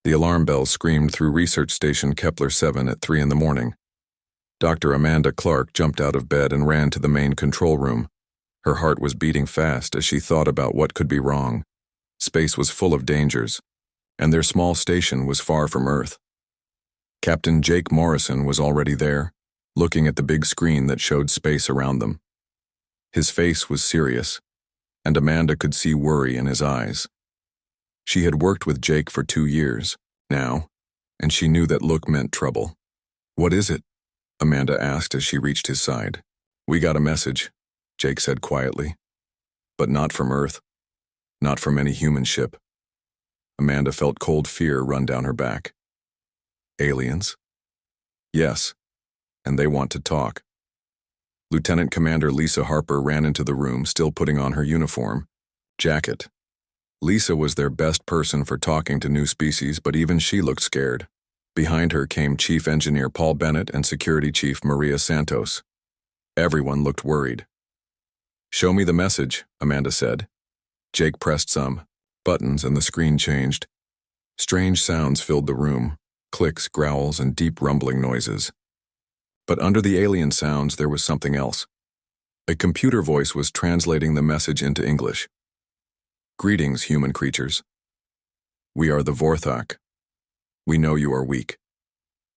The alarm bell screamed through Research Station Kepler 7 at 3 in the morning. Dr. Amanda Clark jumped out of bed and ran to the main control room. Her heart was beating fast as she thought about what could be wrong. Space was full of dangers, and their small station was far from Earth. Captain Jake Morrison was already there, looking at the big screen that showed space around them. His face was serious, and Amanda could see worry in his eyes. She had worked with Jake for 2 years now, and she knew that look meant trouble. "What is it?" Amanda asked as she reached his side. "We got a message," Jake said quietly. "But not from Earth. Not from any human ship." Amanda felt cold fear run down her back. "Aliens?" "Yes, and they want to talk." Lieutenant Commander Lisa Harper ran into the room, still putting on her uniform jacket. Lisa was their best person for talking to new species, but even she looked scared. Behind her came Chief Engineer Paul Bennett and Security Chief Maria Santos. Everyone looked worried. "Show me the message," Amanda said. Jake pressed some buttons and the screen changed. Strange sounds filled the room, clicks, growls, and deep rumbling noises. But under the alien sounds there was something else. A computer voice was translating the message into English. "Greetings, human creatures. We are the Vorthak. We know you are weak.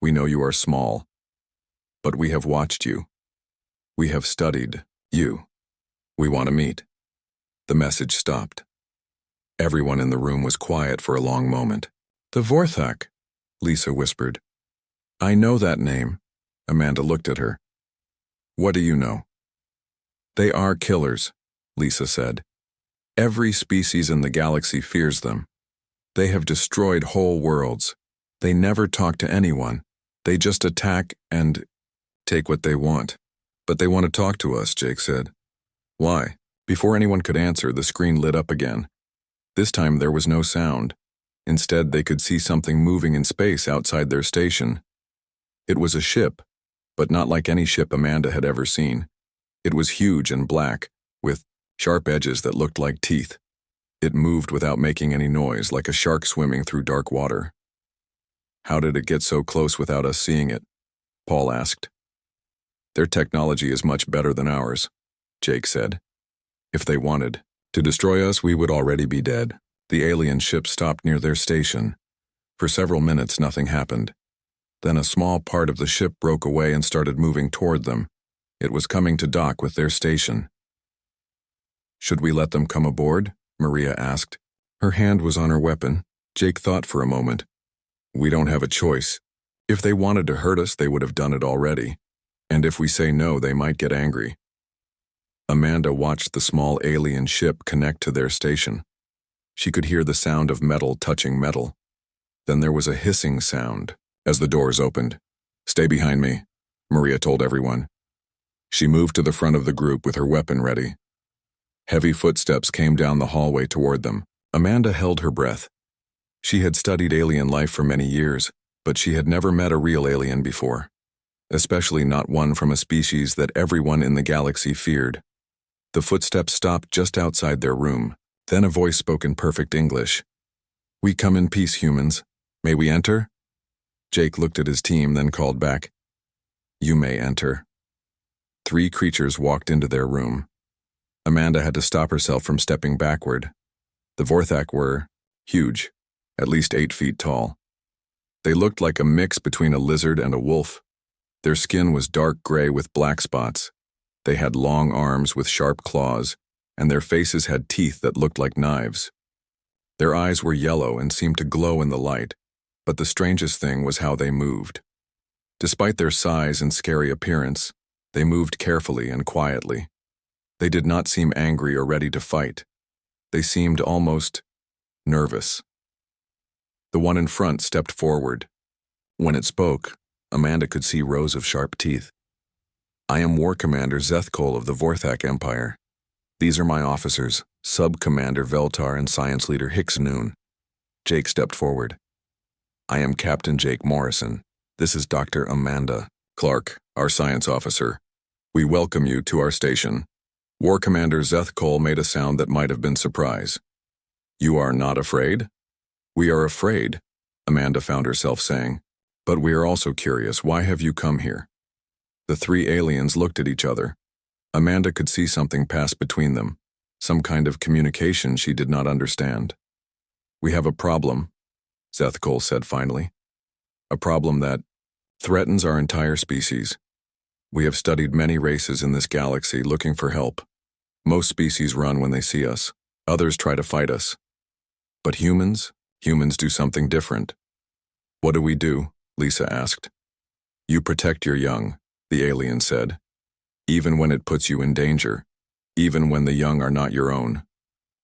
We know you are small. But we have watched you. We have studied you. We want to meet." The message stopped. Everyone in the room was quiet for a long moment. "The Vorthak," Lisa whispered. "I know that name." Amanda looked at her. "What do you know?" "They are killers," Lisa said. "Every species in the galaxy fears them. They have destroyed whole worlds. They never talk to anyone. They just attack and take what they want." "But they want to talk to us," Jake said. "Why?" Before anyone could answer, the screen lit up again. This time there was no sound. Instead, they could see something moving in space outside their station. It was a ship, but not like any ship Amanda had ever seen. It was huge and black, with sharp edges that looked like teeth. It moved without making any noise, like a shark swimming through dark water. "How did it get so close without us seeing it?" Paul asked. "Their technology is much better than ours," Jake said. "If they wanted to destroy us, we would already be dead." The alien ship stopped near their station. For several minutes, nothing happened. Then a small part of the ship broke away and started moving toward them. It was coming to dock with their station. "Should we let them come aboard?" Maria asked. Her hand was on her weapon. Jake thought for a moment. "We don't have a choice. If they wanted to hurt us, they would have done it already. And if we say no, they might get angry." Amanda watched the small alien ship connect to their station. She could hear the sound of metal touching metal. Then there was a hissing sound as the doors opened. "Stay behind me," Maria told everyone. She moved to the front of the group with her weapon ready. Heavy footsteps came down the hallway toward them. Amanda held her breath. She had studied alien life for many years, but she had never met a real alien before, especially not one from a species that everyone in the galaxy feared. The footsteps stopped just outside their room. Then a voice spoke in perfect English. "We come in peace, humans. May we enter?" Jake looked at his team, then called back, "You may enter." 3 creatures walked into their room. Amanda had to stop herself from stepping backward. The Vorthak were huge, at least 8 feet tall. They looked like a mix between a lizard and a wolf. Their skin was dark gray with black spots. They had long arms with sharp claws, and their faces had teeth that looked like knives. Their eyes were yellow and seemed to glow in the light, but the strangest thing was how they moved. Despite their size and scary appearance, they moved carefully and quietly. They did not seem angry or ready to fight. They seemed almost nervous. The one in front stepped forward. When it spoke, Amanda could see rows of sharp teeth. "I am War Commander Zethkol of the Vorthak Empire. These are my officers, Sub-Commander Veltar and Science Leader Hicks Noon." Jake stepped forward. "I am Captain Jake Morrison. This is Dr. Amanda Clark, our science officer. We welcome you to our station." War Commander Zethkol made a sound that might have been surprise. "You are not afraid?" "We are afraid, Amanda found herself saying. But we are also curious, why have you come here? The three aliens looked at each other. Amanda could see something pass between them, some kind of communication she did not understand. We have a problem, Zethkol said finally. A problem that threatens our entire species. We have studied many races in this galaxy looking for help. Most species run when they see us. Others try to fight us. But humans do something different. What do we do? Lisa asked. You protect your young, the alien said. Even when it puts you in danger. Even when the young are not your own.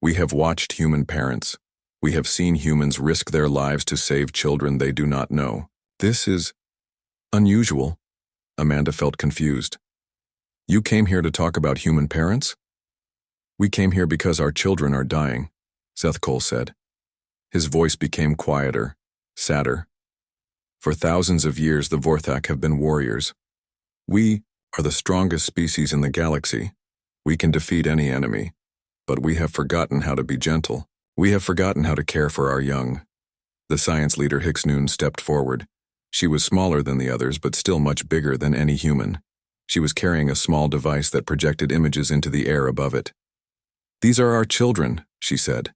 We have watched human parents. We have seen humans risk their lives to save children they do not know. This is unusual. Amanda felt confused. You came here to talk about human parents? We came here because our children are dying, Zethkol said. His voice became quieter, sadder. For thousands of years the Vorthak have been warriors. We are the strongest species in the galaxy. We can defeat any enemy. But we have forgotten how to be gentle. We have forgotten how to care for our young. The science leader Hixnoon stepped forward. She was smaller than the others but still much bigger than any human. She was carrying a small device that projected images into the air above it. These are our children, she said.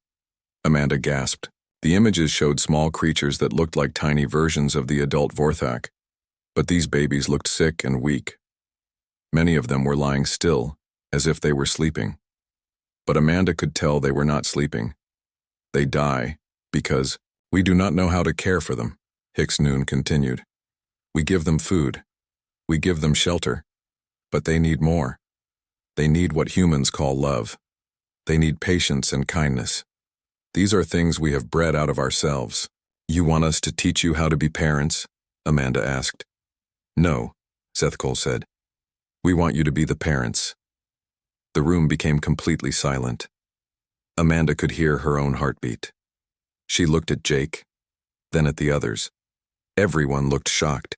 Amanda gasped. The images showed small creatures that looked like tiny versions of the adult Vorthak. But these babies looked sick and weak. Many of them were lying still, as if they were sleeping. But Amanda could tell they were not sleeping. They die because we do not know how to care for them, Hixnoon continued. We give them food. We give them shelter. But they need more. They need what humans call love. They need patience and kindness. These are things we have bred out of ourselves. You want us to teach you how to be parents? Amanda asked. No, Zethkol said. We want you to be the parents. The room became completely silent. Amanda could hear her own heartbeat. She looked at Jake, then at the others. Everyone looked shocked.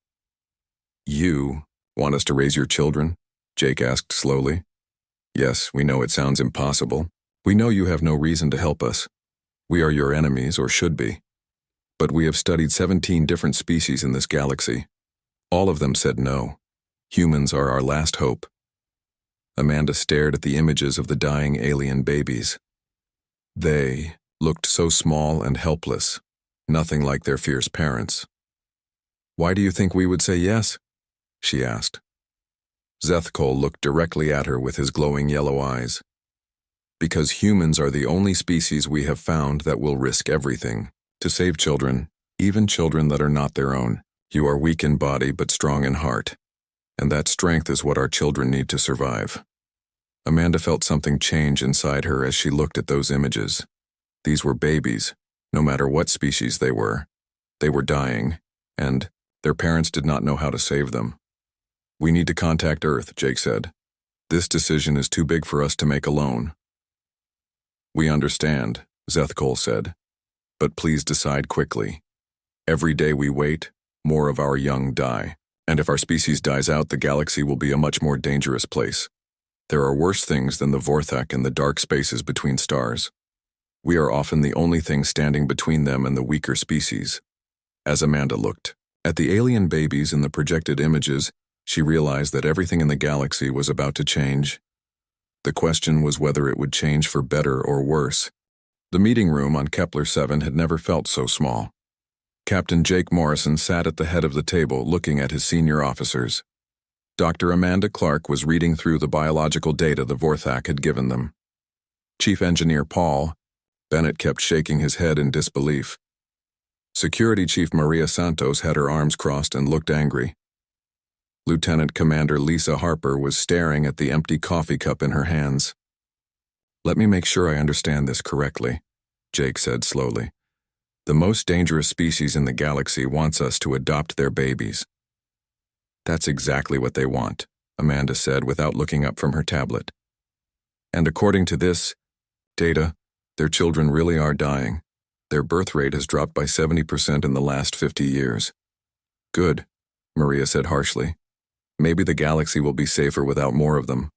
You want us to raise your children? Jake asked slowly. Yes, we know it sounds impossible. We know you have no reason to help us. We are your enemies, or should be. But we have studied 17 different species in this galaxy. All of them said no. Humans are our last hope. Amanda stared at the images of the dying alien babies. They looked so small and helpless, nothing like their fierce parents. Why do you think we would say yes? She asked. Zethkol looked directly at her with his glowing yellow eyes. Because humans are the only species we have found that will risk everything to save children, even children that are not their own. You are weak in body but strong in heart, and that strength is what our children need to survive. Amanda felt something change inside her as she looked at those images. These were babies, no matter what species they were. They were dying, and their parents did not know how to save them. We need to contact Earth, Jake said. This decision is too big for us to make alone. We understand, Zethkol said, but please decide quickly. Every day we wait, more of our young die, and if our species dies out, the galaxy will be a much more dangerous place. There are worse things than the Vorthak and the dark spaces between stars. We are often the only thing standing between them and the weaker species. As Amanda looked at the alien babies in the projected images, she realized that everything in the galaxy was about to change. The question was whether it would change for better or worse. The meeting room on Kepler 7 had never felt so small. Captain Jake Morrison sat at the head of the table looking at his senior officers. Dr. Amanda Clark was reading through the biological data the Vorthak had given them. Chief Engineer Paul Bennett kept shaking his head in disbelief. Security Chief Maria Santos had her arms crossed and looked angry. Lieutenant Commander Lisa Harper was staring at the empty coffee cup in her hands. Let me make sure I understand this correctly, Jake said slowly. The most dangerous species in the galaxy wants us to adopt their babies. That's exactly what they want, Amanda said without looking up from her tablet. And according to this data, their children really are dying. Their birth rate has dropped by 70% in the last 50 years. Good, Maria said harshly. Maybe the galaxy will be safer without more of them.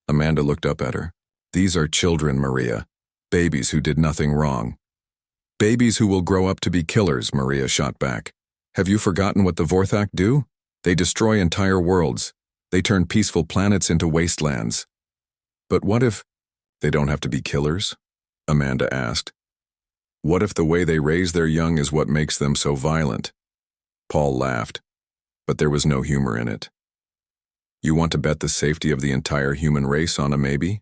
Amanda looked up at her. These are children, Maria. Babies who did nothing wrong. Babies who will grow up to be killers, Maria shot back. Have you forgotten what the Vorthak do? They destroy entire worlds. They turn peaceful planets into wastelands. But what if they don't have to be killers? Amanda asked. What if the way they raise their young is what makes them so violent? Paul laughed, but there was no humor in it. You want to bet the safety of the entire human race on a maybe?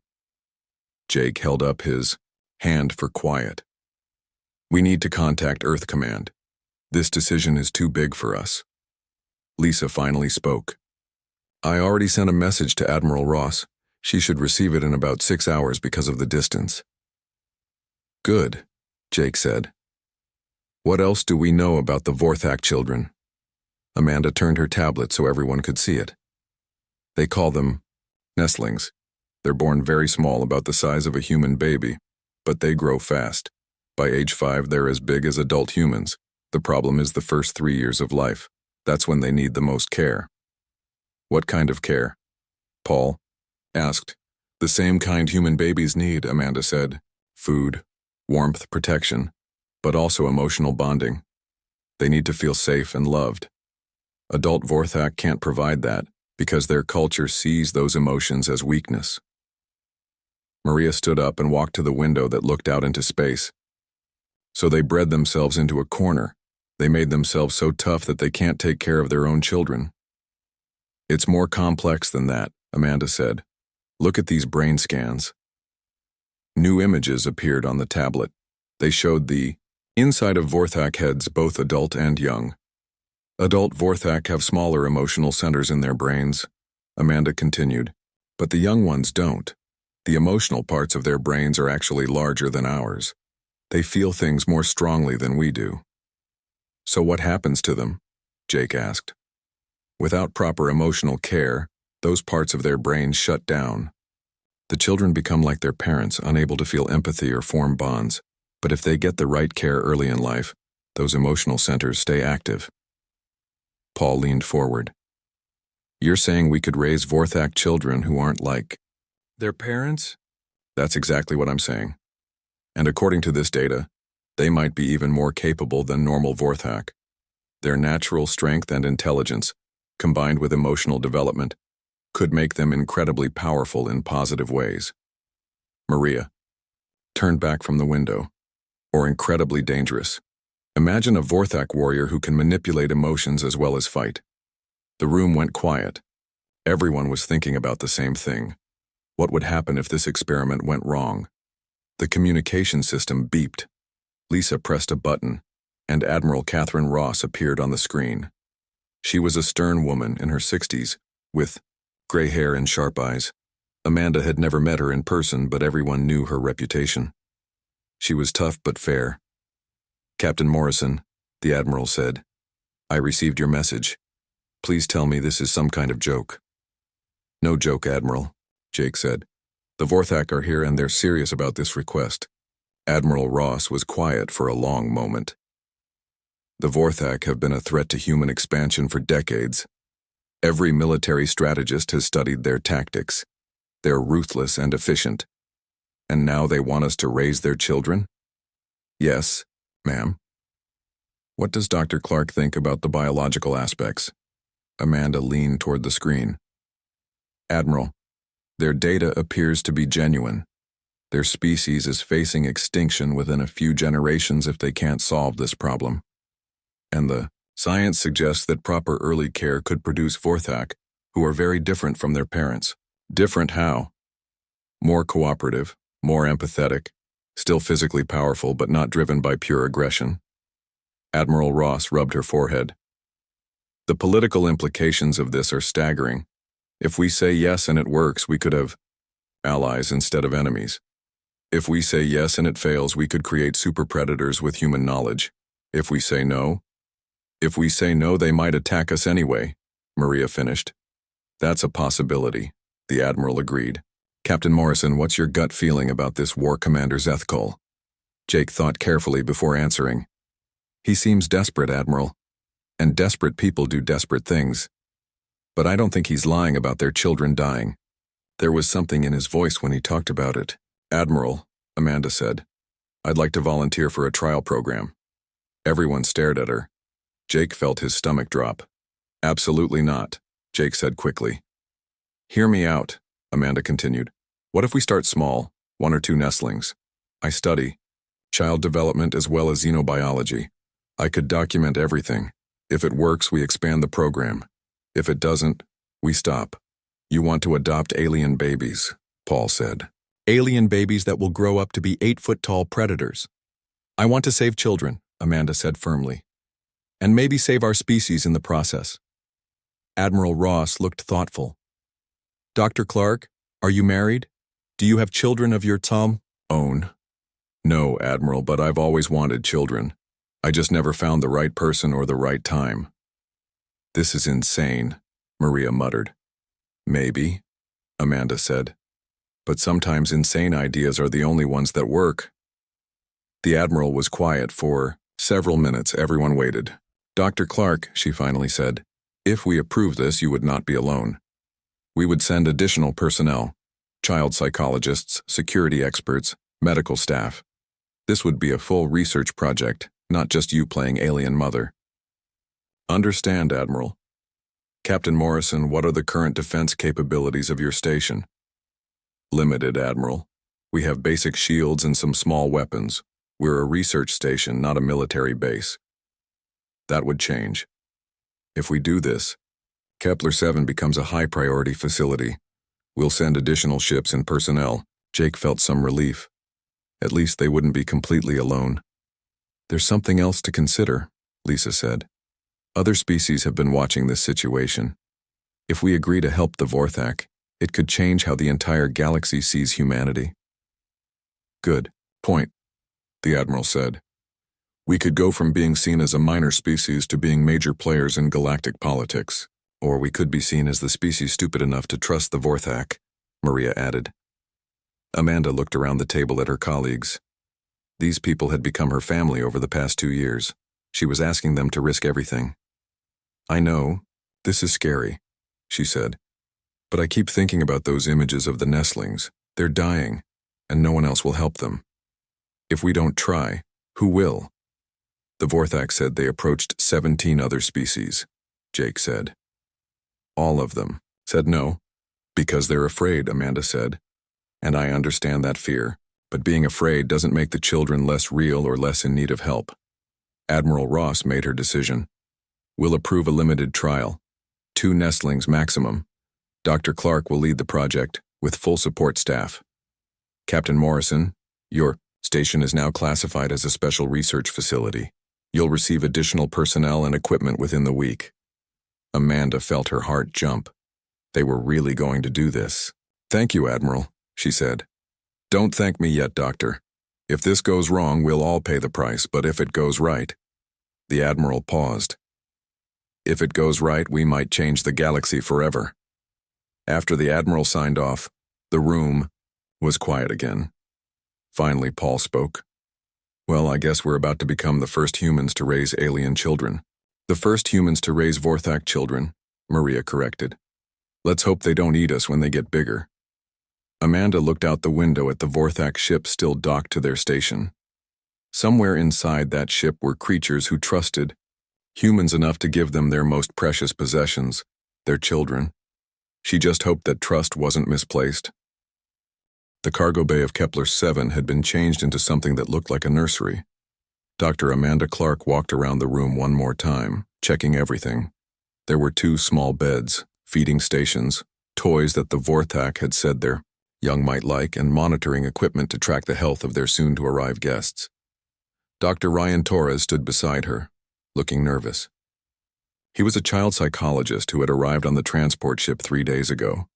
Jake held up his hand for quiet. We need to contact Earth Command. This decision is too big for us. Lisa finally spoke. I already sent a message to Admiral Ross. She should receive it in about 6 hours because of the distance. Good, Jake said. What else do we know about the Vorthak children? Amanda turned her tablet so everyone could see it. They call them nestlings. They're born very small, about the size of a human baby, but they grow fast. By age 5, they're as big as adult humans. The problem is the first 3 years of life. That's when they need the most care. What kind of care? Paul asked. The same kind human babies need, Amanda said. Food, warmth, protection, but also emotional bonding. They need to feel safe and loved. Adult Vorthak can't provide that because their culture sees those emotions as weakness. Maria stood up and walked to the window that looked out into space. So they bred themselves into a corner. They made themselves so tough that they can't take care of their own children. It's more complex than that, Amanda said. Look at these brain scans. New images appeared on the tablet. They showed the inside of Vorthak heads, both adult and young. Adult Vorthak have smaller emotional centers in their brains, Amanda continued, but the young ones don't. The emotional parts of their brains are actually larger than ours. They feel things more strongly than we do. So what happens to them? Jake asked. Without proper emotional care, those parts of their brains shut down. The children become like their parents, unable to feel empathy or form bonds. But if they get the right care early in life, those emotional centers stay active. Paul leaned forward. You're saying we could raise Vorthak children who aren't like their parents? That's exactly what I'm saying. And according to this data, they might be even more capable than normal Vorthak. Their natural strength and intelligence, combined with emotional development, could make them incredibly powerful in positive ways. Maria turned back from the window. Or incredibly dangerous. Imagine a Vorthak warrior who can manipulate emotions as well as fight. The room went quiet. Everyone was thinking about the same thing. What would happen if this experiment went wrong? The communication system beeped. Lisa pressed a button, and Admiral Catherine Ross appeared on the screen. She was a stern woman in her 60s, with gray hair and sharp eyes. Amanda had never met her in person, but everyone knew her reputation. She was tough but fair. Captain Morrison, the Admiral said, I received your message. Please tell me this is some kind of joke. No joke, Admiral, Jake said. The Vorthak are here and they're serious about this request. Admiral Ross was quiet for a long moment. The Vorthak have been a threat to human expansion for decades. Every military strategist has studied their tactics. They're ruthless and efficient. And now they want us to raise their children? Yes, ma'am. What does Dr. Clark think about the biological aspects? Amanda leaned toward the screen. Admiral, their data appears to be genuine. Their species is facing extinction within a few generations if they can't solve this problem. And the science suggests that proper early care could produce Vorthak, who are very different from their parents. Different how? More cooperative, more empathetic, still physically powerful but not driven by pure aggression. Admiral Ross rubbed her forehead. The political implications of this are staggering. If we say yes and it works, we could have allies instead of enemies. If we say yes and it fails, we could create super predators with human knowledge. If we say no, they might attack us anyway, Maria finished. That's a possibility, the Admiral agreed. Captain Morrison, what's your gut feeling about this war commander's ethical? Jake thought carefully before answering. He seems desperate, Admiral. And desperate people do desperate things. But I don't think he's lying about their children dying. There was something in his voice when he talked about it. Admiral, Amanda said. I'd like to volunteer for a trial program. Everyone stared at her. Jake felt his stomach drop. Absolutely not, Jake said quickly. Hear me out, Amanda continued. What if we start small, 1 or 2 nestlings? I study child development as well as xenobiology. I could document everything. If it works, we expand the program. If it doesn't, we stop. You want to adopt alien babies, Paul said. Alien babies that will grow up to be 8-foot-tall predators. I want to save children, Amanda said firmly. And maybe save our species in the process. Admiral Ross looked thoughtful. Dr. Clark, are you married? Do you have children of your own? No, Admiral, but I've always wanted children. I just never found the right person or the right time. This is insane, Maria muttered. Maybe, Amanda said. But sometimes insane ideas are the only ones that work. The Admiral was quiet for several minutes. Everyone waited. Dr. Clark, she finally said, if we approve this, you would not be alone. We would send additional personnel, child psychologists, security experts, medical staff. This would be a full research project, not just you playing alien mother. Understand, Admiral. Captain Morrison, what are the current defense capabilities of your station? Limited, Admiral. We have basic shields and some small weapons. We're a research station, not a military base. That would change. If we do this, Kepler-7 becomes a high-priority facility. We'll send additional ships and personnel. Jake felt some relief. At least they wouldn't be completely alone. There's something else to consider, Lisa said. Other species have been watching this situation. If we agree to help the Vorthak, it could change how the entire galaxy sees humanity. Good point, the Admiral said. We could go from being seen as a minor species to being major players in galactic politics. Or we could be seen as the species stupid enough to trust the Vorthak, Maria added. Amanda looked around the table at her colleagues. These people had become her family over the past 2 years. She was asking them to risk everything. I know, this is scary, she said. But I keep thinking about those images of the nestlings. They're dying, and no one else will help them. If we don't try, who will? The Vorthak said they approached 17 other species, Jake said. All of them said no, because they're afraid, Amanda said. And I understand that fear, but being afraid doesn't make the children less real or less in need of help. Admiral Ross made her decision. We'll approve a limited trial, 2 nestlings maximum. Dr. Clark will lead the project with full support staff. Captain Morrison, your station is now classified as a special research facility. You'll receive additional personnel and equipment within the week. Amanda felt her heart jump. They were really going to do this. Thank you, Admiral, she said. Don't thank me yet, Doctor. If this goes wrong, we'll all pay the price, but if it goes right... The Admiral paused. If it goes right, we might change the galaxy forever. After the Admiral signed off, the room was quiet again. Finally, Paul spoke. Well, I guess we're about to become the first humans to raise alien children. The first humans to raise Vorthak children, Maria corrected. Let's hope they don't eat us when they get bigger. Amanda looked out the window at the Vorthak ship still docked to their station. Somewhere inside that ship were creatures who trusted humans enough to give them their most precious possessions, their children. She just hoped that trust wasn't misplaced. The cargo bay of Kepler-7 had been changed into something that looked like a nursery. Dr. Amanda Clark walked around the room one more time, checking everything. There were 2 small beds, feeding stations, toys that the Vorthak had said their young might like, and monitoring equipment to track the health of their soon-to-arrive guests. Dr. Ryan Torres stood beside her, looking nervous. He was a child psychologist who had arrived on the transport ship 3 days ago.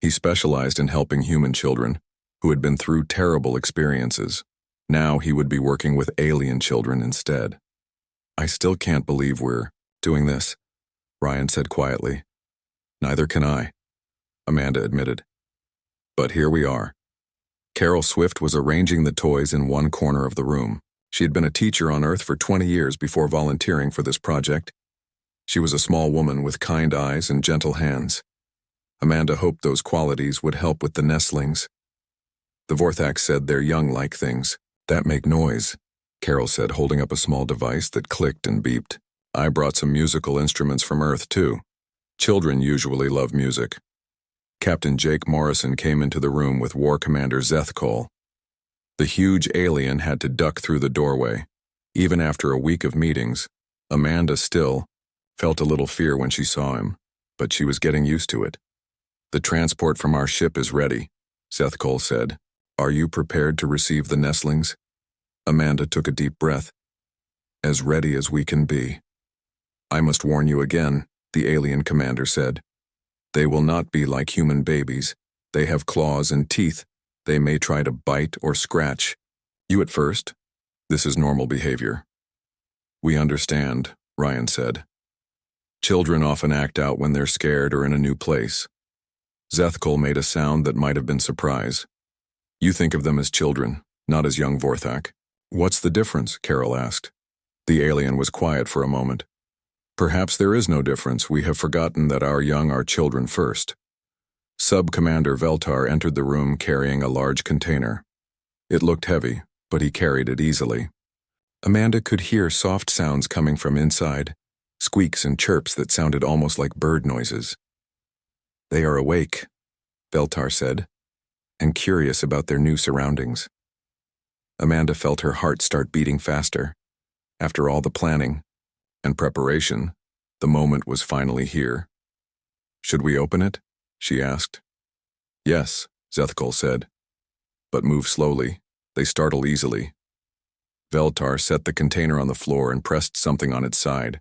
He specialized in helping human children who had been through terrible experiences. Now he would be working with alien children instead. I still can't believe we're doing this, Ryan said quietly. Neither can I, Amanda admitted. But here we are. Carol Swift was arranging the toys in one corner of the room. She had been a teacher on Earth for 20 years before volunteering for this project. She was a small woman with kind eyes and gentle hands. Amanda hoped those qualities would help with the nestlings. The Vorthak said their young like things, That make noise, Carol said, holding up a small device that clicked and beeped. I brought some musical instruments from Earth, too. Children usually love music. Captain Jake Morrison came into the room with War Commander Zethkol. The huge alien had to duck through the doorway. Even after a week of meetings, Amanda still felt a little fear when she saw him, but she was getting used to it. The transport from our ship is ready, Zethkol said. Are you prepared to receive the nestlings? Amanda took a deep breath. As ready as we can be. I must warn you again, the alien commander said. They will not be like human babies. They have claws and teeth. They may try to bite or scratch. You at first? This is normal behavior. We understand, Ryan said. Children often act out when they're scared or in a new place. Zethkol made a sound that might have been surprise. You think of them as children, not as young Vorthak. What's the difference? Carol asked. The alien was quiet for a moment. Perhaps there is no difference. We have forgotten that our young are children first. Sub-Commander Veltar entered the room carrying a large container. It looked heavy, but he carried it easily. Amanda could hear soft sounds coming from inside, squeaks and chirps that sounded almost like bird noises. They are awake, Veltar said, and curious about their new surroundings. Amanda felt her heart start beating faster. After all the planning and preparation, the moment was finally here. Should we open it? She asked. Yes, Zethkol said. But move slowly. They startle easily. Veltar set the container on the floor and pressed something on its side.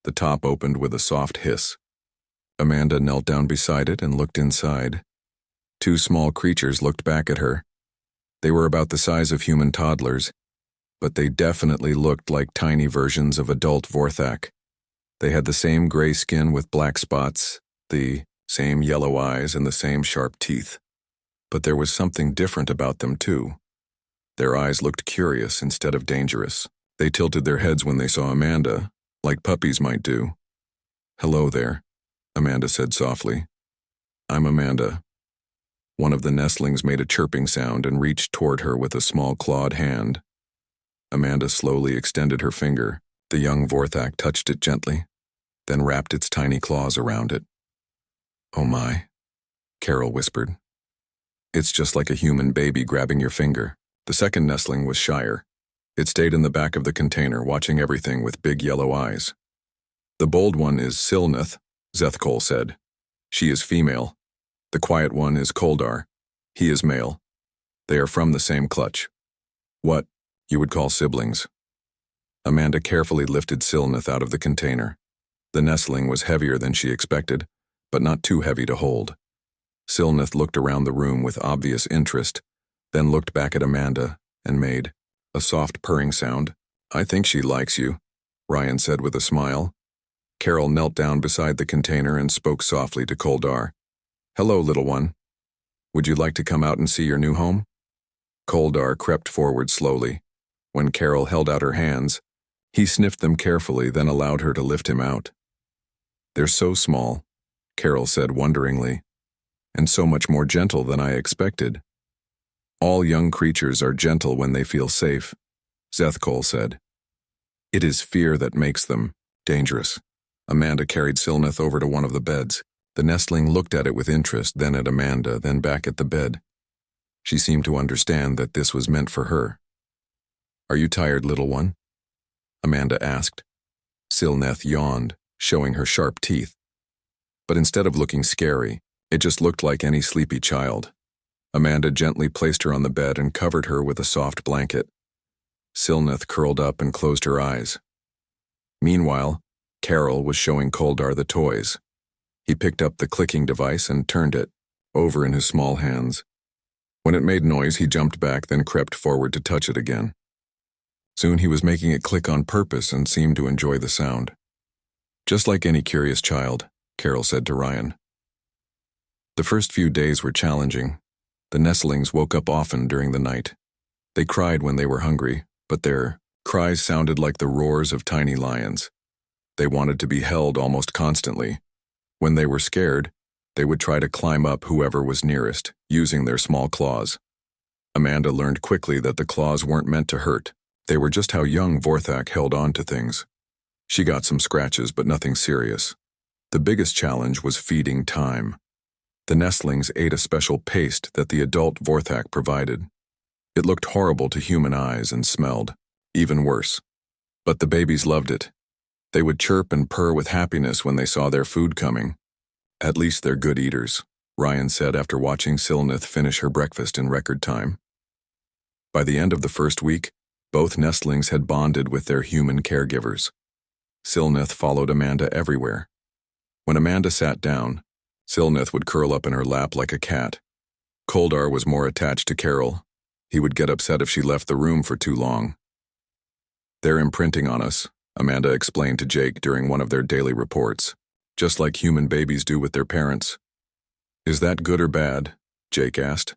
The top opened with a soft hiss. Amanda knelt down beside it and looked inside. Two small creatures looked back at her. They were about the size of human toddlers, but they definitely looked like tiny versions of adult Vorthak. They had the same gray skin with black spots, the same yellow eyes, and the same sharp teeth. But there was something different about them, too. Their eyes looked curious instead of dangerous. They tilted their heads when they saw Amanda, like puppies might do. Hello there, Amanda said softly. I'm Amanda. One of the nestlings made a chirping sound and reached toward her with a small clawed hand. Amanda slowly extended her finger. The young Vorthak touched it gently, then wrapped its tiny claws around it. Oh my, Carol whispered. It's just like a human baby grabbing your finger. The second nestling was shyer. It stayed in the back of the container, watching everything with big yellow eyes. The bold one is Silneth, Zethkol said. She is female. The quiet one is Koldar. He is male. They are from the same clutch. What you would call siblings. Amanda carefully lifted Silneth out of the container. The nestling was heavier than she expected, but not too heavy to hold. Silneth looked around the room with obvious interest, then looked back at Amanda and made a soft purring sound. I think she likes you, Ryan said with a smile. Carol knelt down beside the container and spoke softly to Koldar. Hello, little one. Would you like to come out and see your new home? Koldar crept forward slowly. When Carol held out her hands, he sniffed them carefully, then allowed her to lift him out. They're so small, Carol said wonderingly, and so much more gentle than I expected. All young creatures are gentle when they feel safe, Zethkol said. It is fear that makes them dangerous. Amanda carried Silneth over to one of the beds. The nestling looked at it with interest, then at Amanda, then back at the bed. She seemed to understand that this was meant for her. Are you tired, little one? Amanda asked. Silneth yawned, showing her sharp teeth. But instead of looking scary, it just looked like any sleepy child. Amanda gently placed her on the bed and covered her with a soft blanket. Silneth curled up and closed her eyes. Meanwhile, Carol was showing Koldar the toys. He picked up the clicking device and turned it over in his small hands. When it made noise, he jumped back, then crept forward to touch it again. Soon he was making it click on purpose and seemed to enjoy the sound. Just like any curious child, Carol said to Ryan. The first few days were challenging. The nestlings woke up often during the night. They cried when they were hungry, but their cries sounded like the roars of tiny lions. They wanted to be held almost constantly. When they were scared, they would try to climb up whoever was nearest, using their small claws. Amanda learned quickly that the claws weren't meant to hurt. They were just how young Vorthak held on to things. She got some scratches, but nothing serious. The biggest challenge was feeding time. The nestlings ate a special paste that the adult Vorthak provided. It looked horrible to human eyes and smelled even worse. But the babies loved it. They would chirp and purr with happiness when they saw their food coming. At least they're good eaters, Ryan said after watching Silnith finish her breakfast in record time. By the end of the first week, both nestlings had bonded with their human caregivers. Silnith followed Amanda everywhere. When Amanda sat down, Silnith would curl up in her lap like a cat. Koldar was more attached to Carol. He would get upset if she left the room for too long. "They're imprinting on us," Amanda explained to Jake during one of their daily reports, "just like human babies do with their parents." "Is that good or bad?" Jake asked.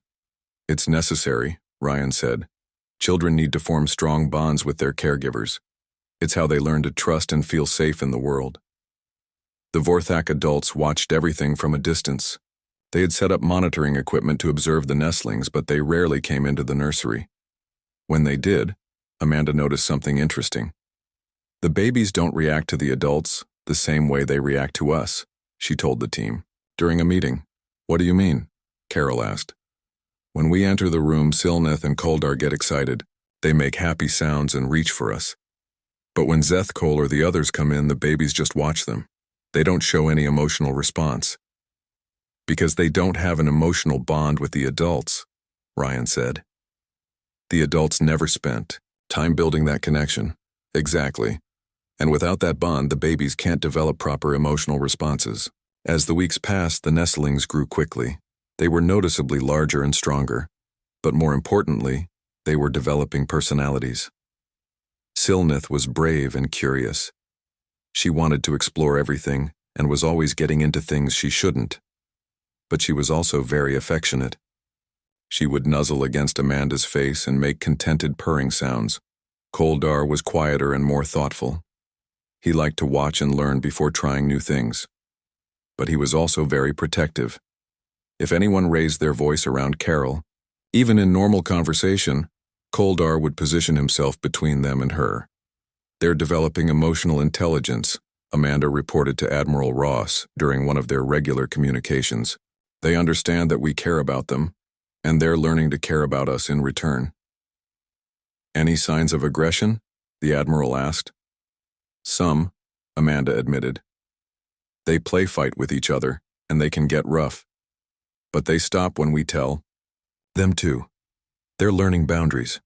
"It's necessary," Ryan said. "Children need to form strong bonds with their caregivers. It's how they learn to trust and feel safe in the world." The Vorthak adults watched everything from a distance. They had set up monitoring equipment to observe the nestlings, but they rarely came into the nursery. When they did, Amanda noticed something interesting. "The babies don't react to the adults the same way they react to us," she told the team. During a meeting. "What do you mean?" Carol asked. "When we enter the room, Silnith and Koldar get excited. They make happy sounds and reach for us. But when Zethkol or the others come in, the babies just watch them. They don't show any emotional response. Because they don't have an emotional bond with the adults," Ryan said. "The adults never spent time building that connection." "Exactly. And without that bond, the babies can't develop proper emotional responses." As the weeks passed, the nestlings grew quickly. They were noticeably larger and stronger. But more importantly, they were developing personalities. Silnith was brave and curious. She wanted to explore everything and was always getting into things she shouldn't. But she was also very affectionate. She would nuzzle against Amanda's face and make contented purring sounds. Koldar was quieter and more thoughtful. He liked to watch and learn before trying new things. But he was also very protective. If anyone raised their voice around Carol, even in normal conversation, Koldar would position himself between them and her. "They're developing emotional intelligence," Amanda reported to Admiral Ross during one of their regular communications. "They understand that we care about them, and they're learning to care about us in return." "Any signs of aggression?" the Admiral asked. "Some," Amanda admitted. "They play fight with each other, and they can get rough. But they stop when we tell them to. They're learning boundaries."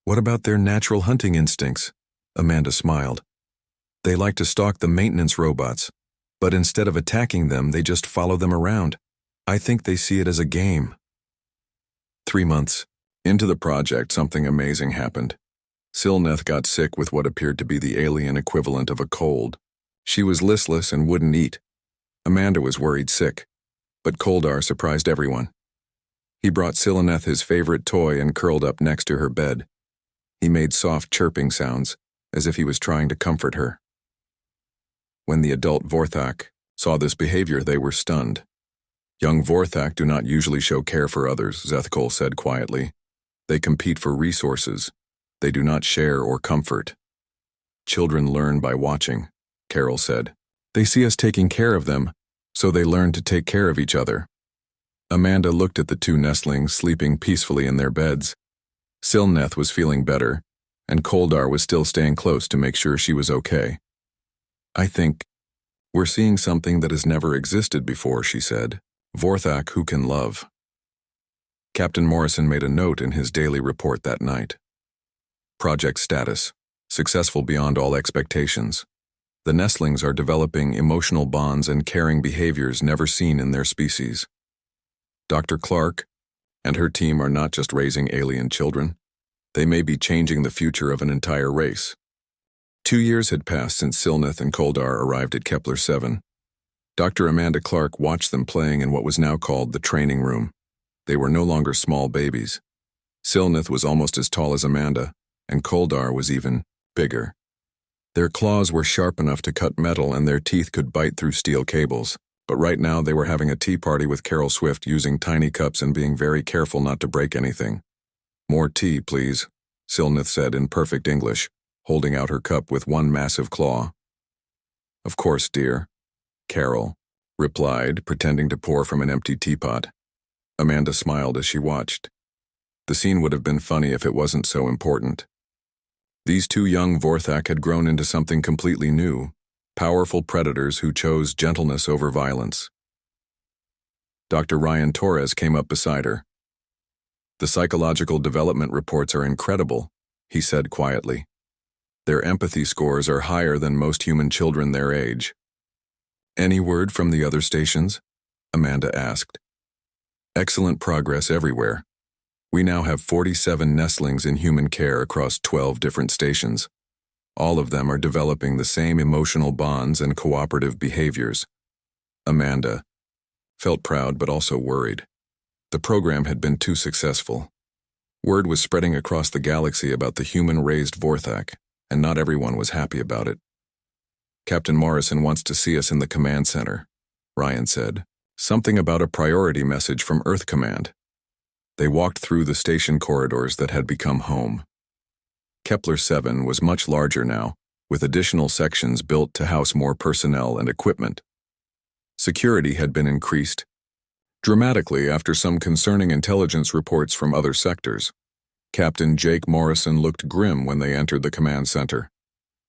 "What about their natural hunting instincts?" Amanda smiled. "They like to stalk the maintenance robots, but instead of attacking them, they just follow them around. I think they see it as a game." 3 months into the project, something amazing happened. Silnith got sick with what appeared to be the alien equivalent of a cold. She was listless and wouldn't eat. Amanda was worried sick, but Koldar surprised everyone. He brought Silnith his favorite toy and curled up next to her bed. He made soft chirping sounds, as if he was trying to comfort her. When the adult Vorthak saw this behavior, they were stunned. "Young Vorthak do not usually show care for others," Zethkol said quietly. "They compete for resources. They do not share or comfort." "Children learn by watching," Carol said. "They see us taking care of them, so they learn to take care of each other." Amanda looked at the 2 nestlings sleeping peacefully in their beds. Silnith was feeling better, and Koldar was still staying close to make sure she was okay. "I think we're seeing something that has never existed before," she said. "Vorthak who can love." Captain Morrison made a note in his daily report that night. Project status: successful beyond all expectations. The nestlings are developing emotional bonds and caring behaviors never seen in their species. Dr. Clark and her team are not just raising alien children. They may be changing the future of an entire race. 2 years had passed since Silnith and Koldar arrived at Kepler-7. Dr. Amanda Clark watched them playing in what was now called the training room. They were no longer small babies. Silnith was almost as tall as Amanda, and Koldar was even bigger. Their claws were sharp enough to cut metal, and their teeth could bite through steel cables. But right now they were having a tea party with Carol Swift, using tiny cups and being very careful not to break anything. More tea, please, Silnith said in perfect English, holding out her cup with one massive claw. Of course, dear, Carol replied, pretending to pour from an empty teapot. Amanda smiled as she watched. The scene would have been funny if it wasn't so important. These two young Vorthak had grown into something completely new, powerful predators who chose gentleness over violence. Dr. Ryan Torres came up beside her. The psychological development reports are incredible, he said quietly. Their empathy scores are higher than most human children their age. Any word from the other stations? Amanda asked. Excellent progress everywhere. We now have 47 nestlings in human care across 12 different stations. All of them are developing the same emotional bonds and cooperative behaviors. Amanda felt proud but also worried. The program had been too successful. Word was spreading across the galaxy about the human-raised Vorthak, and not everyone was happy about it. Captain Morrison wants to see us in the command center, Ryan said. Something about a priority message from Earth Command. They walked through the station corridors that had become home. Kepler 7 was much larger now, with additional sections built to house more personnel and equipment. Security had been increased dramatically after some concerning intelligence reports from other sectors. Captain Jake Morrison looked grim when they entered the command center.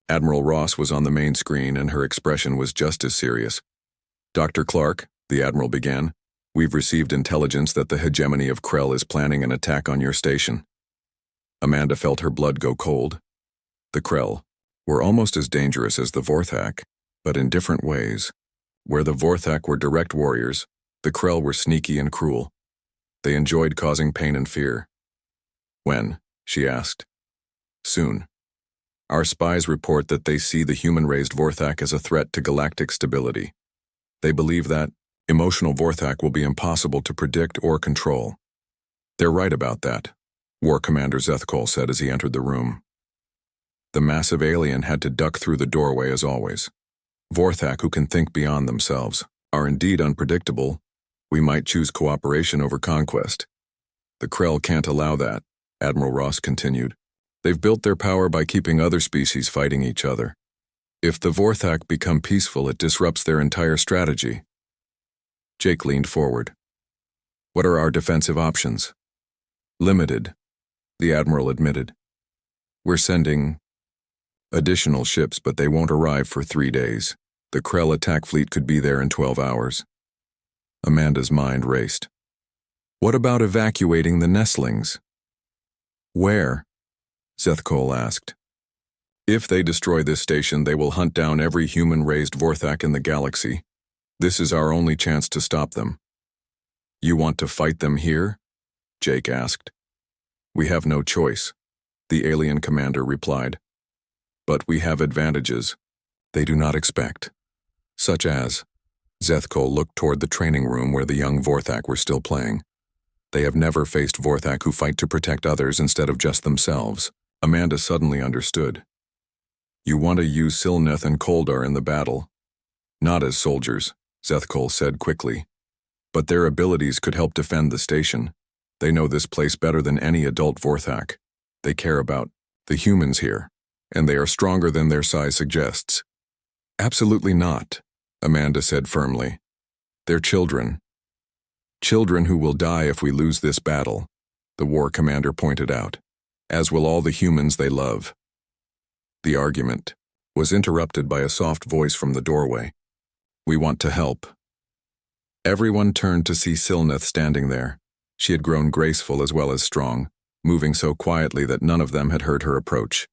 Admiral Ross was on the main screen and her expression was just as serious. Dr. Clark, the Admiral began, we've received intelligence that the hegemony of Krell is planning an attack on your station. Amanda felt her blood go cold. The Krell were almost as dangerous as the Vorthak, but in different ways. Where the Vorthak were direct warriors, the Krell were sneaky and cruel. They enjoyed causing pain and fear. When? She asked. Soon. Our spies report that they see the human-raised Vorthak as a threat to galactic stability. They believe that emotional Vorthak will be impossible to predict or control. They're right about that, War Commander Zethkol said as he entered the room. The massive alien had to duck through the doorway as always. Vorthak who can think beyond themselves are indeed unpredictable. We might choose cooperation over conquest. The Krell can't allow that, Admiral Ross continued. They've built their power by keeping other species fighting each other. If the Vorthak become peaceful, it disrupts their entire strategy. Jake leaned forward. What are our defensive options? Limited, the Admiral admitted. We're sending additional ships, but they won't arrive for 3 days. The Krell attack fleet could be there in 12 hours. Amanda's mind raced. What about evacuating the nestlings? Where? Zethkol asked. If they destroy this station, they will hunt down every human-raised Vorthak in the galaxy. This is our only chance to stop them. You want to fight them here? Jake asked. We have no choice, the alien commander replied. But we have advantages they do not expect. Such as, Zethkol looked toward the training room where the young Vorthak were still playing. They have never faced Vorthak who fight to protect others instead of just themselves. Amanda suddenly understood. You want to use Silneth and Koldar in the battle. Not as soldiers, Zethkol said quickly. But their abilities could help defend the station. They know this place better than any adult Vorthak. They care about the humans here, and they are stronger than their size suggests. Absolutely not, Amanda said firmly. They're children. Children who will die if we lose this battle, the war commander pointed out, as will all the humans they love. The argument was interrupted by a soft voice from the doorway. We want to help. Everyone turned to see Silneth standing there. She had grown graceful as well as strong, moving so quietly that none of them had heard her approach.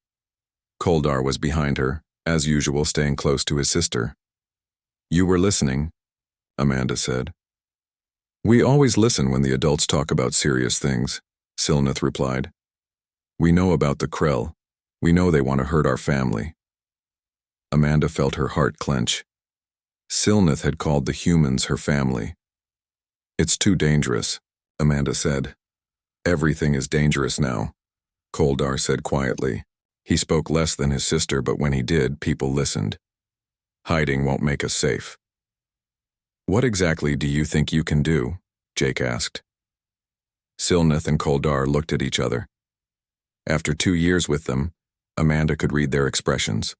Koldar was behind her, as usual staying close to his sister. You were listening, Amanda said. We always listen when the adults talk about serious things, Silneth replied. We know about the Krell. We know they want to hurt our family. Amanda felt her heart clench. Silneth had called the humans her family. It's too dangerous, Amanda said. Everything is dangerous now, Koldar said quietly. He spoke less than his sister, but when he did, people listened. Hiding won't make us safe. What exactly do you think you can do? Jake asked. Silneth and Koldar looked at each other, After 2 years with them, Amanda could read their expressions.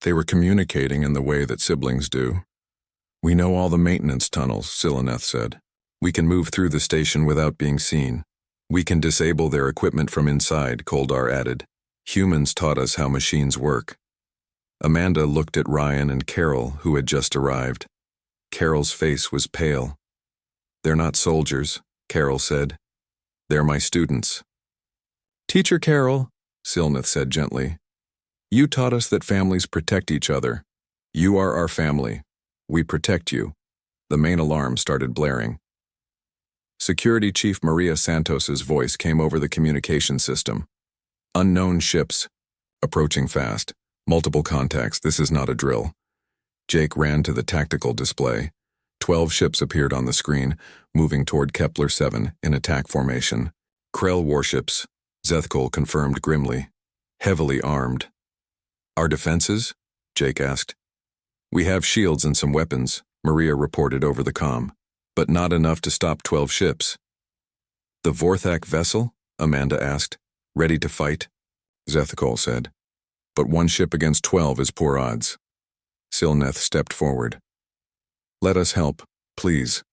They were communicating in the way that siblings do. "We know all the maintenance tunnels," Siloneth said. "We can move through the station without being seen. We can disable their equipment from inside," Koldar added. "Humans taught us how machines work." Amanda looked at Ryan and Carol, who had just arrived. Carol's face was pale. "They're not soldiers," Carol said. "They're my students." "Teacher Carol," Silneth said gently, "you taught us that families protect each other. You are our family. We protect you." The main alarm started blaring. Security Chief Maria Santos's voice came over the communication system. "Unknown ships. Approaching fast. Multiple contacts. This is not a drill." Jake ran to the tactical display. 12 ships appeared on the screen, moving toward Kepler 7 in attack formation. Krell warships, Zethkol confirmed grimly. Heavily armed. "Our defenses?" Jake asked. "We have shields and some weapons," Maria reported over the comm, "but not enough to stop 12 ships. "The Vorthak vessel?" Amanda asked. "Ready to fight?" Zethkol said. "But 1 ship against 12 is poor odds." Silneth stepped forward. "Let us help, please."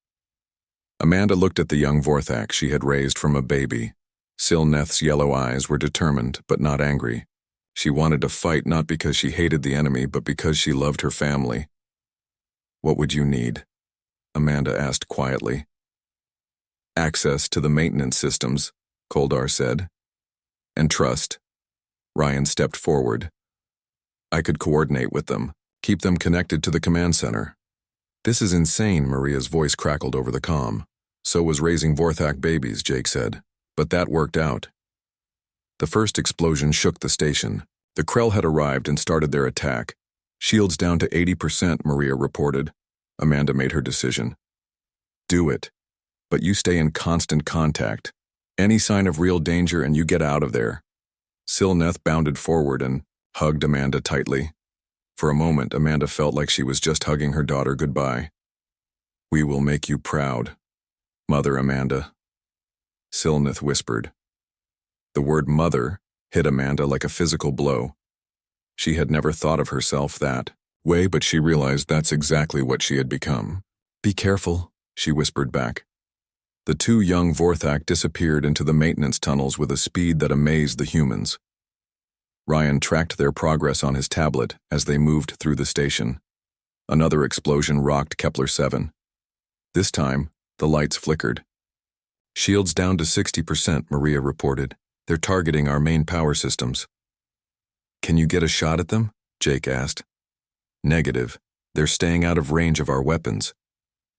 Amanda looked at the young Vorthak she had raised from a baby. Silneth's yellow eyes were determined but not angry. She wanted to fight not because she hated the enemy but because she loved her family. "What would you need?" Amanda asked quietly. "Access to the maintenance systems," Koldar said. "And trust." Ryan stepped forward. "I could coordinate with them, keep them connected to the command center." "This is insane," Maria's voice crackled over the comm. "So was raising Vorthak babies," Jake said. "But that worked out." The first explosion shook the station. The Krell had arrived and started their attack. "Shields down to 80%, Maria reported. Amanda made her decision. "Do it. But you stay in constant contact. Any sign of real danger and you get out of there." Silneth bounded forward and hugged Amanda tightly. For a moment, Amanda felt like she was just hugging her daughter goodbye. "We will make you proud, Mother Amanda," Silneth whispered. The word mother hit Amanda like a physical blow. She had never thought of herself that way, but she realized that's exactly what she had become. "Be careful," she whispered back. The 2 young Vorthak disappeared into the maintenance tunnels with a speed that amazed the humans. Ryan tracked their progress on his tablet as they moved through the station. Another explosion rocked Kepler 7. This time, the lights flickered. "Shields down to 60%, Maria reported. "They're targeting our main power systems." "Can you get a shot at them?" Jake asked. "Negative. They're staying out of range of our weapons."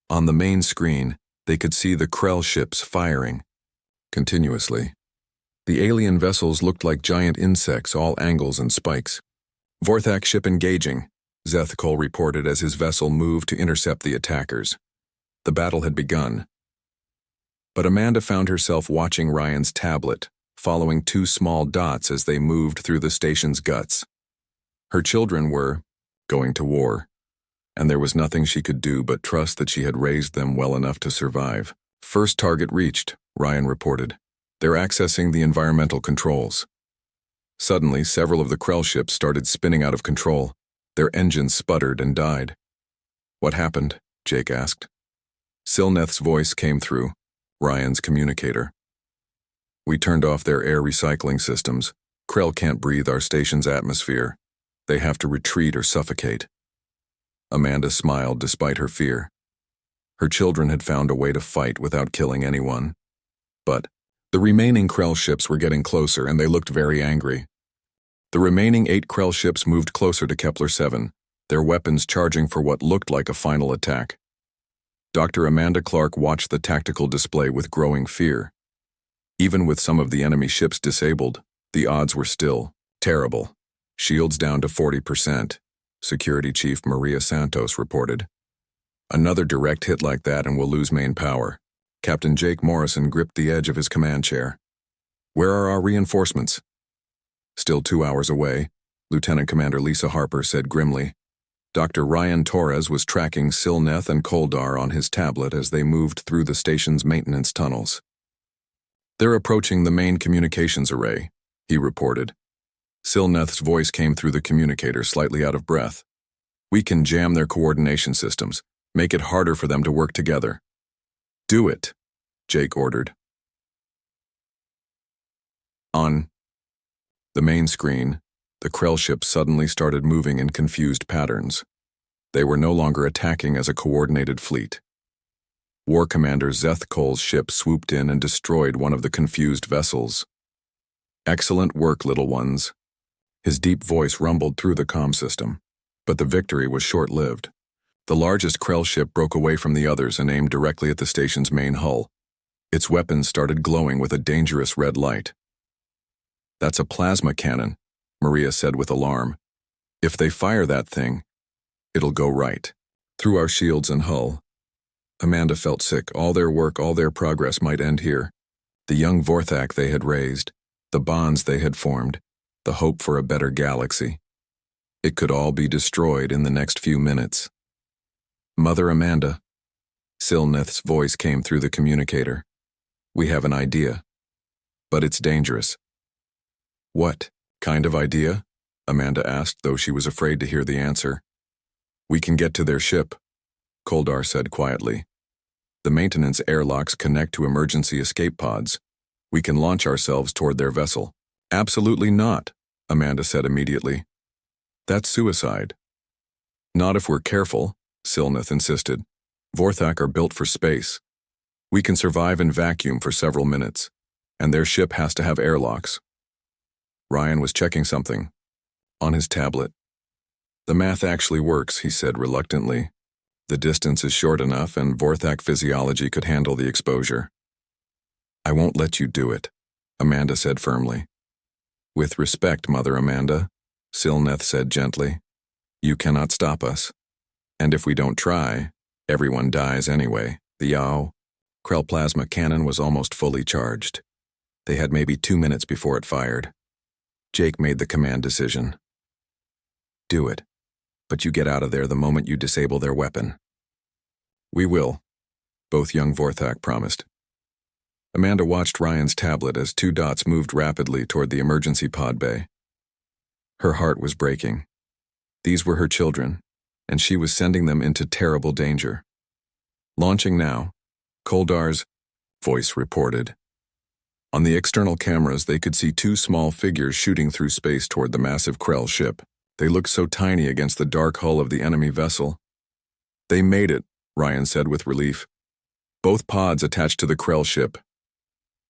On the main screen, they could see the Krell ships firing continuously. The alien vessels looked like giant insects, all angles and spikes. "Vorthak ship engaging," Zethkol reported as his vessel moved to intercept the attackers. The battle had begun. But Amanda found herself watching Ryan's tablet, following 2 small dots as they moved through the station's guts. Her children were going to war, and there was nothing she could do but trust that she had raised them well enough to survive. "First target reached," Ryan reported. "They're accessing the environmental controls." Suddenly, several of the Krell ships started spinning out of control. Their engines sputtered and died. "What happened?" Jake asked. Silneth's voice came through, Ryan's communicator. "We turned off their air recycling systems. Krell can't breathe our station's atmosphere. They have to retreat or suffocate." Amanda smiled despite her fear. Her children had found a way to fight without killing anyone. But the remaining Krell ships were getting closer, and they looked very angry. The remaining 8 Krell ships moved closer to Kepler 7, their weapons charging for what looked like a final attack. Dr. Amanda Clark watched the tactical display with growing fear. Even with some of the enemy ships disabled, the odds were still terrible. "Shields down to 40%, Security Chief Maria Santos reported. "Another direct hit like that and we'll lose main power." Captain Jake Morrison gripped the edge of his command chair. "Where are our reinforcements?" "Still 2 hours away," Lieutenant Commander Lisa Harper said grimly. Dr. Ryan Torres was tracking Silneth and Koldar on his tablet as they moved through the station's maintenance tunnels. "They're approaching the main communications array," he reported. Silneth's voice came through the communicator, slightly out of breath. We can jam their coordination systems, make it harder for them to work together. Do it, Jake ordered. On the main screen, the Krell ship suddenly started moving in confused patterns. They were no longer attacking as a coordinated fleet. War Commander Zeth Cole's ship swooped in and destroyed one of the confused vessels. Excellent work, little ones. His deep voice rumbled through the comm system, but the victory was short-lived. The largest Krell ship broke away from the others and aimed directly at the station's main hull. Its weapons started glowing with a dangerous red light. That's a plasma cannon, Maria said with alarm. If they fire that thing, it'll go right through our shields and hull. Amanda felt sick. All their work, all their progress might end here. The young Vorthak they had raised, the bonds they had formed, the hope for a better galaxy. It could all be destroyed in the next few minutes. Mother Amanda, Silneth's voice came through the communicator. We have an idea, but it's dangerous. What kind of idea? Amanda asked, though she was afraid to hear the answer. We can get to their ship, Koldar said quietly. The maintenance airlocks connect to emergency escape pods. We can launch ourselves toward their vessel. Absolutely not, Amanda said immediately. That's suicide. Not if we're careful, Silneth insisted. Vorthak are built for space. We can survive in vacuum for several minutes, and their ship has to have airlocks. Ryan was checking something on his tablet. The math actually works, he said reluctantly. The distance is short enough and Vorthak physiology could handle the exposure. I won't let you do it, Amanda said firmly. With respect, Mother Amanda, Silneth said gently. You cannot stop us. And if we don't try, everyone dies anyway. The Yao Krell plasma cannon was almost fully charged. They had maybe 2 minutes before it fired. Jake made the command decision. Do it, but you get out of there the moment you disable their weapon. We will, both young Vorthak promised. Amanda watched Ryan's tablet as 2 dots moved rapidly toward the emergency pod bay. Her heart was breaking. These were her children, and she was sending them into terrible danger. Launching now, Koldar's voice reported. On the external cameras, they could see 2 small figures shooting through space toward the massive Krell ship. They looked so tiny against the dark hull of the enemy vessel. They made it, Ryan said with relief. Both pods attached to the Krell ship.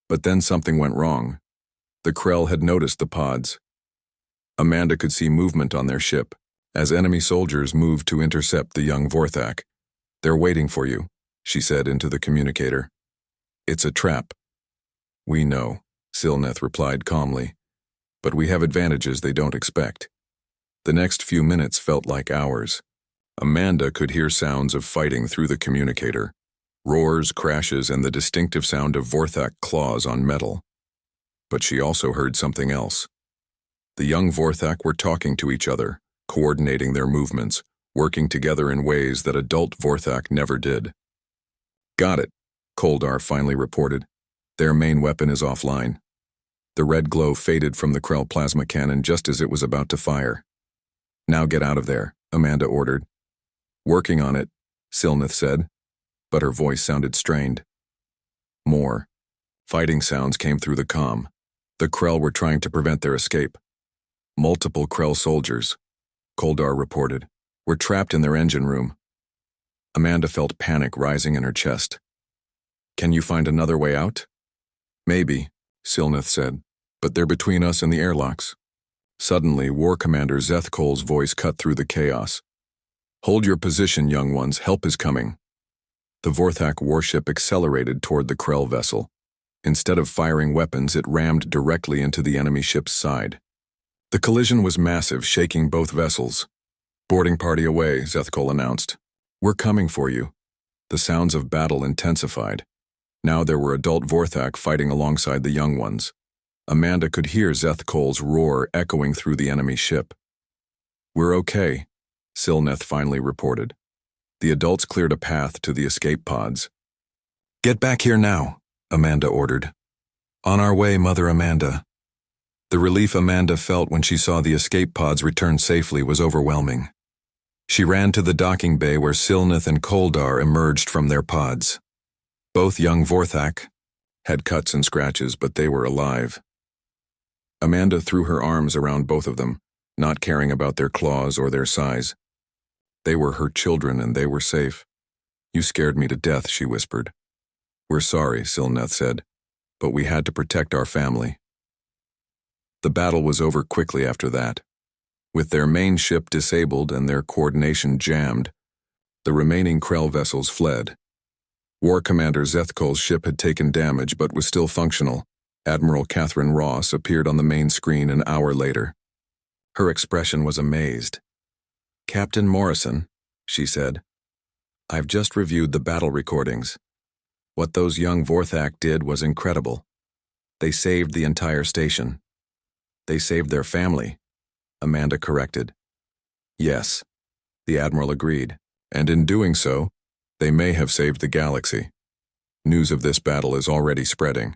But then something went wrong. The Krell had noticed the pods. Amanda could see movement on their ship, as enemy soldiers moved to intercept the young Vorthak. They're waiting for you, she said into the communicator. It's a trap. We know, Silneth replied calmly. But we have advantages they don't expect. The next few minutes felt like hours. Amanda could hear sounds of fighting through the communicator. Roars, crashes, and the distinctive sound of Vorthak claws on metal. But she also heard something else. The young Vorthak were talking to each other, coordinating their movements, working together in ways that adult Vorthak never did. Got it, Koldar finally reported. Their main weapon is offline. The red glow faded from the Krell plasma cannon just as it was about to fire. Now get out of there, Amanda ordered. Working on it, Silneth said, but her voice sounded strained. More fighting sounds came through the comm. The Krell were trying to prevent their escape. Multiple Krell soldiers, Koldar reported, were trapped in their engine room. Amanda felt panic rising in her chest. Can you find another way out? Maybe, Silneth said, but they're between us and the airlocks. Suddenly, War Commander Zeth Cole's voice cut through the chaos. Hold your position, young ones, help is coming. The Vorthak warship accelerated toward the Krell vessel. Instead of firing weapons, it rammed directly into the enemy ship's side. The collision was massive, shaking both vessels. Boarding party away, Zeth Cole announced. We're coming for you. The sounds of battle intensified. Now there were adult Vorthak fighting alongside the young ones. Amanda could hear Zeth Cole's roar echoing through the enemy ship. We're okay, Silneth finally reported. The adults cleared a path to the escape pods. Get back here now, Amanda ordered. On our way, Mother Amanda. The relief Amanda felt when she saw the escape pods return safely was overwhelming. She ran to the docking bay where Silnith and Koldar emerged from their pods. Both young Vorthak had cuts and scratches, but they were alive. Amanda threw her arms around both of them, not caring about their claws or their size. They were her children and they were safe. "You scared me to death," she whispered. "We're sorry," Silnith said, "but we had to protect our family." The battle was over quickly after that. With their main ship disabled and their coordination jammed, the remaining Krell vessels fled. War Commander Zethkol's ship had taken damage but was still functional. Admiral Catherine Ross appeared on the main screen an hour later. Her expression was amazed. "Captain Morrison," she said, "I've just reviewed the battle recordings. What those young Vorthak did was incredible. They saved the entire station." "They saved their family," Amanda corrected. "Yes," the Admiral agreed, "and in doing so, they may have saved the galaxy. News of this battle is already spreading.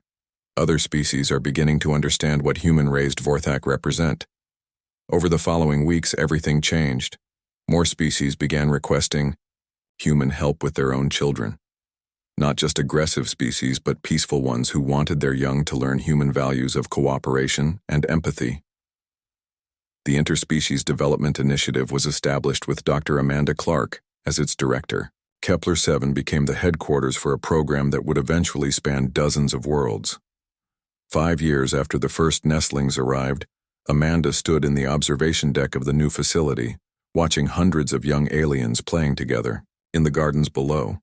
Other species are beginning to understand what human-raised Vorthak represent. Over the following weeks, everything changed. More species began requesting human help with their own children. Not just aggressive species, but peaceful ones who wanted their young to learn human values of cooperation and empathy. The Interspecies Development Initiative was established with Dr. Amanda Clark as its director. Kepler-7 became the headquarters for a program that would eventually span dozens of worlds. 5 years after the first nestlings arrived, Amanda stood in the observation deck of the new facility, watching hundreds of young aliens playing together in the gardens below.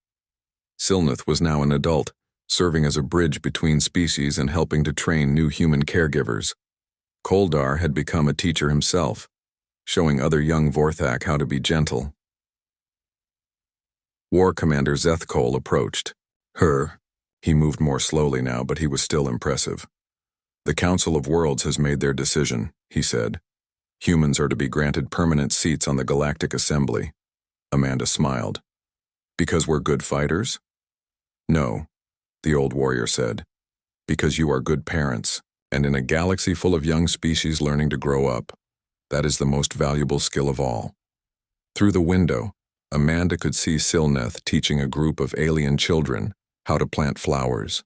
Silnith was now an adult, serving as a bridge between species and helping to train new human caregivers. Koldar had become a teacher himself, showing other young Vorthak how to be gentle. War Commander Zethkol approached. He moved more slowly now, but he was still impressive. "The Council of Worlds has made their decision," he said. "Humans are to be granted permanent seats on the Galactic Assembly." Amanda smiled. "Because we're good fighters?" "No," the old warrior said. "Because you are good parents, and in a galaxy full of young species learning to grow up, that is the most valuable skill of all." Through the window, Amanda could see Silnith teaching a group of alien children how to plant flowers.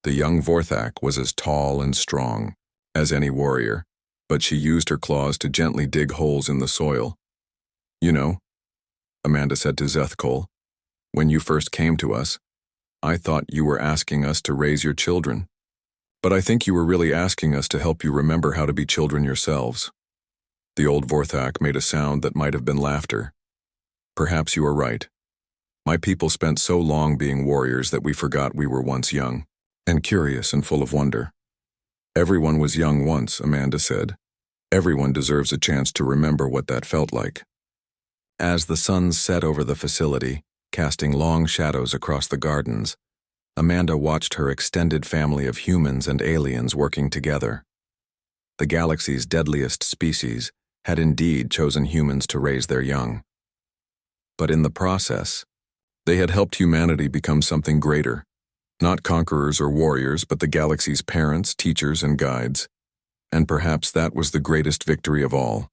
The young Vorthak was as tall and strong as any warrior, but she used her claws to gently dig holes in the soil. "You know," Amanda said to Zethkol, "when you first came to us, I thought you were asking us to raise your children. But I think you were really asking us to help you remember how to be children yourselves." The old Vorthak made a sound that might have been laughter. "Perhaps you are right. My people spent so long being warriors that we forgot we were once young, and curious and full of wonder." "Everyone was young once," Amanda said. "Everyone deserves a chance to remember what that felt like." As the sun set over the facility, casting long shadows across the gardens, Amanda watched her extended family of humans and aliens working together. The galaxy's deadliest species had indeed chosen humans to raise their young. But in the process, they had helped humanity become something greater. Not conquerors or warriors, but the galaxy's parents, teachers, and guides. And perhaps that was the greatest victory of all.